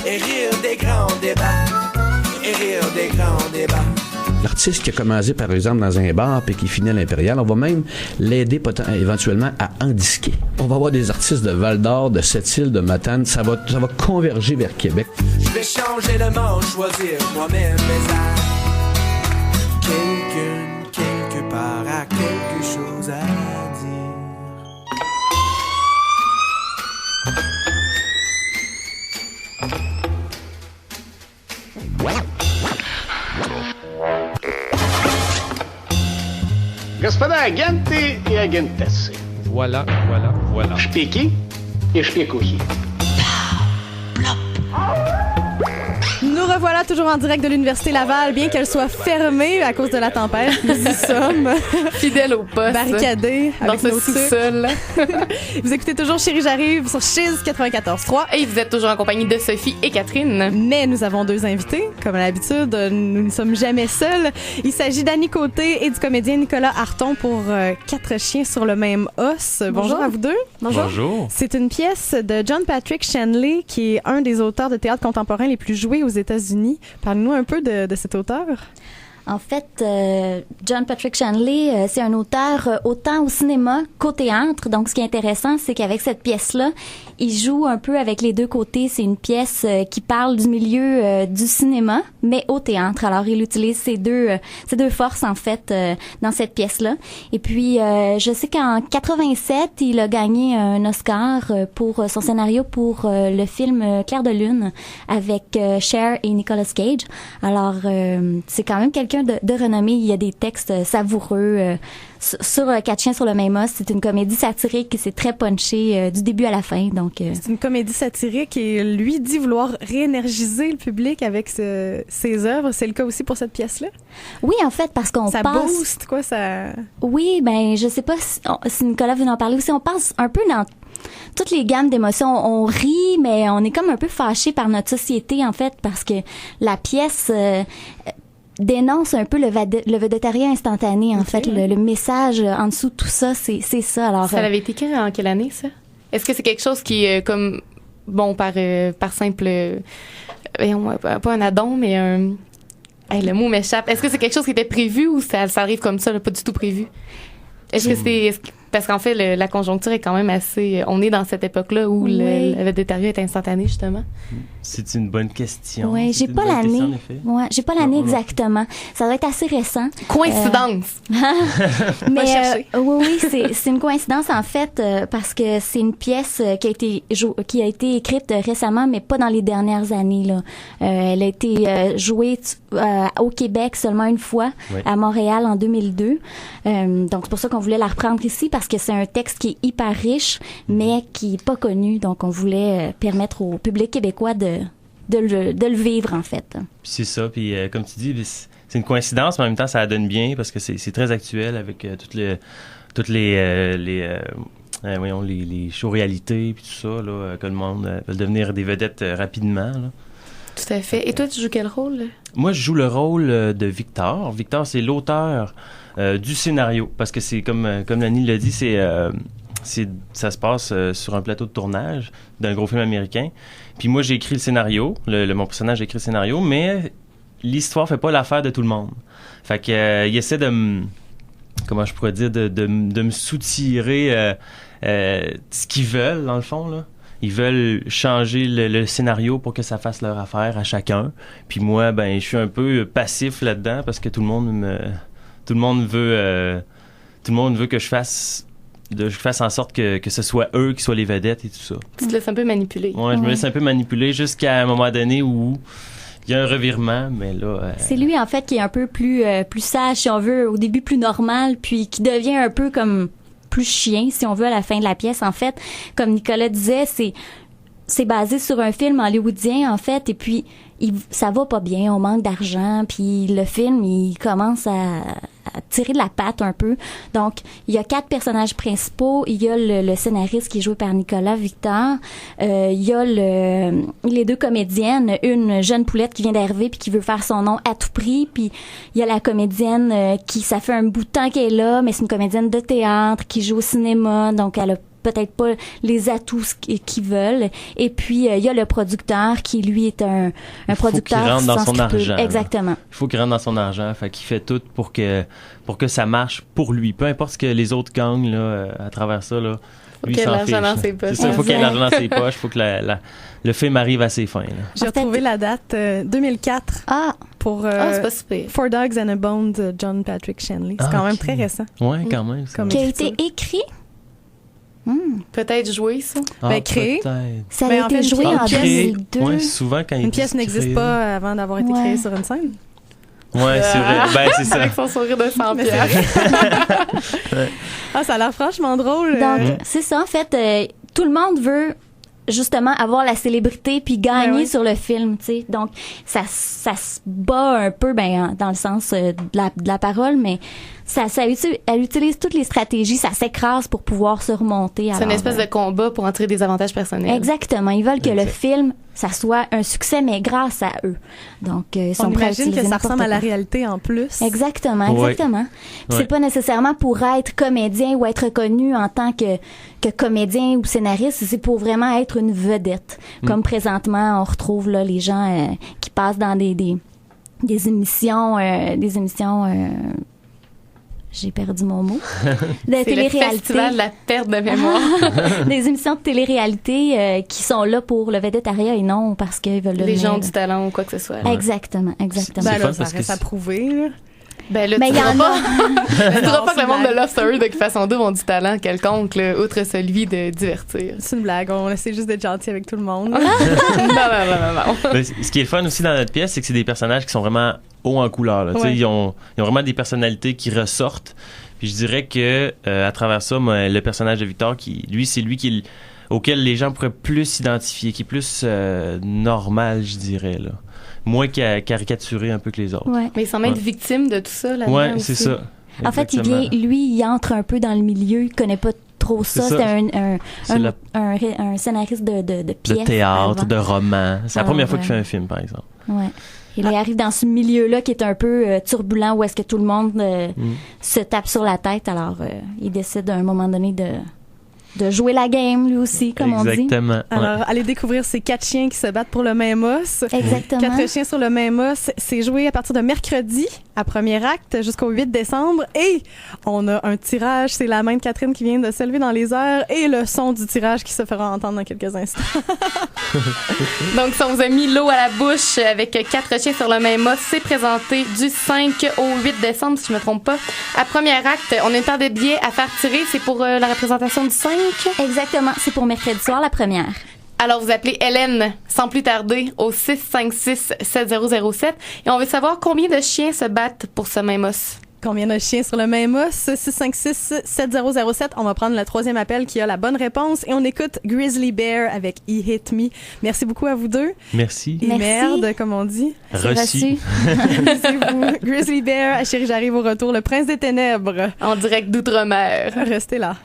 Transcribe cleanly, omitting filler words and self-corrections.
et rire des grands débats, et rire des grands débats. L'artiste qui a commencé, par exemple, dans un bar puis qui finit à l'Impérial, on va même l'aider éventuellement à endisquer. On va avoir des artistes de Val-d'Or, de Sept-Îles, de Matane. Ça va converger vers Québec. Je vais changer le monde, choisir moi-même mes arts. Quelqu'un, quelque part, a quelque chose à dire. Господа агенты и агентессы. Voilà. Шпики и шпикухи. Nous revoilà toujours en direct de l'Université Laval, bien qu'elle soit fermée à cause de la tempête. Nous y sommes. Fidèles au poste. Barricadés dans avec ce nos sous-sol. Vous écoutez toujours Chérie J'arrive sur Chiz 94.3. Et vous êtes toujours en compagnie de Sophie et Catherine. Mais nous avons deux invités. Comme à l'habitude, nous ne sommes jamais seuls. Il s'agit d'Annie Côté et du comédien Nicolas Harton pour Quatre chiens sur le même os. Bonjour à vous deux. Bonjour. C'est une pièce de John Patrick Shanley, qui est un des auteurs de théâtre contemporain les plus joués aux États-Unis. Parle-nous un peu de cet auteur. En fait, John Patrick Shanley, c'est un auteur autant au cinéma qu'au théâtre. Donc, ce qui est intéressant, c'est qu'avec cette pièce-là, il joue un peu avec les deux côtés. C'est une pièce qui parle du milieu du cinéma, mais au théâtre. Alors, il utilise ces deux forces, en fait, dans cette pièce-là. Et puis, je sais qu'en 87, il a gagné un Oscar pour son scénario pour le film Clair de lune avec Cher et Nicolas Cage. Alors, c'est quand même quelqu'un de renommée. Il y a des textes savoureux sur Quatre chiens sur le même os. C'est une comédie satirique et c'est très punché du début à la fin. Donc, c'est une comédie satirique et lui dit vouloir réénergiser le public avec ses œuvres. C'est le cas aussi pour cette pièce-là? Oui, en fait, parce qu'on ça passe... booste, quoi, ça... Oui, ben je sais pas si Nicolas veut en parler aussi. On passe un peu dans toutes les gammes d'émotions. On rit, mais on est comme un peu fâché par notre société, en fait, parce que la pièce... dénonce un peu le végétariat instantané, en fait. Le message en dessous de tout ça, c'est ça. Alors, ça avait été écrit en quelle année, ça? Est-ce que c'est quelque chose qui, comme, bon, par simple... pas un addon, mais un... Hey, le mot m'échappe. Est-ce que c'est quelque chose qui était prévu ou ça arrive comme ça, là, pas du tout prévu? Est-ce que c'est... Parce qu'en fait, la conjoncture est quand même assez... On est dans cette époque-là où le végétarien est instantané, justement. C'est une bonne question. Oui, j'ai pas l'année. Ouais, j'ai pas l'année exactement. Ça doit être assez récent. Coïncidence! Mais oui, c'est une coïncidence, en fait, parce que c'est une pièce qui a été écrite récemment, mais pas dans les dernières années, là. Elle a été jouée au Québec seulement une fois, à Montréal en 2002. Donc, c'est pour ça qu'on voulait la reprendre ici, parce que c'est un texte qui est hyper riche, mais qui est pas connu. Donc, on voulait permettre au public québécois de le vivre, en fait. C'est ça. Puis, comme tu dis, c'est une coïncidence, mais en même temps, ça donne bien parce que c'est très actuel avec toutes les show-réalités puis tout ça, là, que le monde veut devenir des vedettes rapidement, là. Tout à fait. Et toi, tu joues quel rôle? Moi, je joue le rôle de Victor. Victor, c'est l'auteur du scénario, parce que c'est comme Lani l'a dit, ça se passe sur un plateau de tournage d'un gros film américain. Puis moi, j'ai écrit le scénario. Mon personnage a écrit le scénario, mais l'histoire fait pas l'affaire de tout le monde. Fait que il essaie de me soutirer ce qu'ils veulent, dans le fond, là. Ils veulent changer le scénario pour que ça fasse leur affaire à chacun. Puis moi, ben, je suis un peu passif là-dedans parce que tout le monde veut que je fasse en sorte que ce soit eux qui soient les vedettes et tout ça. Tu te laisses un peu manipuler. Ouais, je me laisse un peu manipuler jusqu'à un moment donné où il y a un revirement, mais là... C'est lui, en fait, qui est un peu plus sage, si on veut, au début plus normal, puis qui devient un peu comme plus chien, si on veut, à la fin de la pièce. En fait, comme Nicolas disait, c'est basé sur un film hollywoodien, en fait, et puis ça va pas bien, on manque d'argent, puis le film, il commence à tirer de la patte un peu. Donc, il y a 4 personnages principaux. Il y a le scénariste qui est joué par Nicolas Victor. Il y a les 2 comédiennes, une jeune poulette qui vient d'arriver puis qui veut faire son nom à tout prix. Puis il y a la comédienne ça fait un bout de temps qu'elle est là, mais c'est une comédienne de théâtre qui joue au cinéma, donc elle a peut-être pas les atouts qu'ils veulent. Et puis, il y a le producteur qui, lui, est un producteur qu'il rentre dans son argent. Exactement. Il faut qu'il rentre dans son argent. Fait qu'il fait tout pour que ça marche pour lui. Peu importe ce que les autres gagnent là, à travers ça, là. Lui, qu'il y ait s'en l'argent dans fiche. ses poches. C'est ça, il faut qu'il y ait l'argent dans ses poches. Il faut que le film arrive à ses fins. Là. J'ai En fait, retrouvé la date 2004 Ah, pour c'est pas super. Four Dogs and a Bone de John Patrick Shanley. C'est quand même ok. très récent. Ouais, quand même. c'est Comme qui a vrai. été écrit. Peut-être jouer, ça. Ben, créé. Peut-être. Ça a Mais en été fait, joué une en pièce- 2002. Ouais, souvent quand Une pièce n'existe pas avant d'avoir été Ouais. créée sur une scène. Ouais, c'est vrai. Ben, c'est ça. Avec son sourire de 100 Mais c'est piastres. Ah, ça a l'air franchement drôle. Donc, c'est ça, en fait, tout le monde veut justement avoir la célébrité puis gagner Ouais. sur le film, tu sais. Donc, ça se bat un peu, dans le sens de la parole, mais elle utilise toutes les stratégies, ça s'écrase pour pouvoir se remonter. C'est une Alors, espèce de combat pour en tirer des avantages personnels. Exactement. Ils veulent que le Exact. film, ça soit un succès, mais grâce à eux. Donc, ils sont On prêts à imagine utiliser que ça n'importe ressemble à la quoi. réalité en plus. Exactement, Ouais. exactement. Puis Ouais. c'est pas nécessairement pour être comédien ou être reconnu en tant que comédien ou scénariste, c'est pour vraiment être une vedette. Comme présentement, on retrouve là les gens qui passent dans des émissions j'ai perdu mon mot. De C'est le télé-réalité. festival de la perte de mémoire. Des émissions de télé-réalité qui sont là pour le vedettariat et non parce qu'ils veulent Les devenir- gens du talent ou quoi que ce soit. Exactement, exactement. Ben C'est là, fun ça parce que reste à c'est- prouver. Là. Ben là, Mais tu il y diras en pas, a. tu diras Non, pas que c'est le monde blague. de Love Story de façon 2 ont du talent quelconque, là, outre celui de divertir. C'est une blague. On essaie juste d'être gentil avec tout le monde. non. Ben, ce qui est fun aussi dans notre pièce, c'est que c'est des personnages qui sont vraiment hauts en couleur. Là. Tu sais, Ouais. Ils ont vraiment des personnalités qui ressortent. Puis je dirais que à travers ça, moi, le personnage de Victor, c'est lui auquel les gens pourraient plus s'identifier, qui est plus normal, je dirais. Là. Moins caricaturé un peu que les autres. Ouais. Mais il semble être Ouais. victime de tout ça là-dedans Ouais, aussi. c'est ça. En fait, Exactement. il entre un peu dans le milieu, il connaît pas trop ça. C'est ça. C'est C'est la- un scénariste de pièces. de théâtre, avant. de roman. C'est la Ah, première fois ouais. qu'il fait un film, par exemple. Ouais. Et là, il arrive dans ce milieu-là qui est un peu turbulent, où est-ce que tout le monde se tape sur la tête. Alors, il décide à un moment donné de jouer la game, lui aussi, comme on dit. Exactement. ouais. Alors, allez découvrir ces 4 chiens qui se battent pour le même os. Exactement. 4 chiens sur le même os. C'est joué à partir de mercredi, à premier acte, jusqu'au 8 décembre. Et on a un tirage. C'est la main de Catherine qui vient de s'élever dans les airs et le son du tirage qui se fera entendre dans quelques instants. Donc, si on vous a mis l'eau à la bouche avec 4 chiens sur le même os, c'est présenté du 5 au 8 décembre, si je me trompe pas. À premier acte, on a un temps de billets à faire tirer. C'est pour la représentation du 5. Exactement. C'est pour mercredi soir, la première. Alors, vous appelez Hélène sans plus tarder au 656-7007 et on veut savoir combien de chiens se battent pour ce même os. Combien de chiens sur le même os? 656-7007. On va prendre le 3e appel qui a la bonne réponse et on écoute Grizzly Bear avec He Hit Me. Merci beaucoup à vous deux. Merci. Et Merci. merde, comme on dit. Reçu. Merci-vous. Grizzly Bear, Chérie, j'arrive au retour. Le Prince des Ténèbres. En direct d'Outre-mer. Restez là.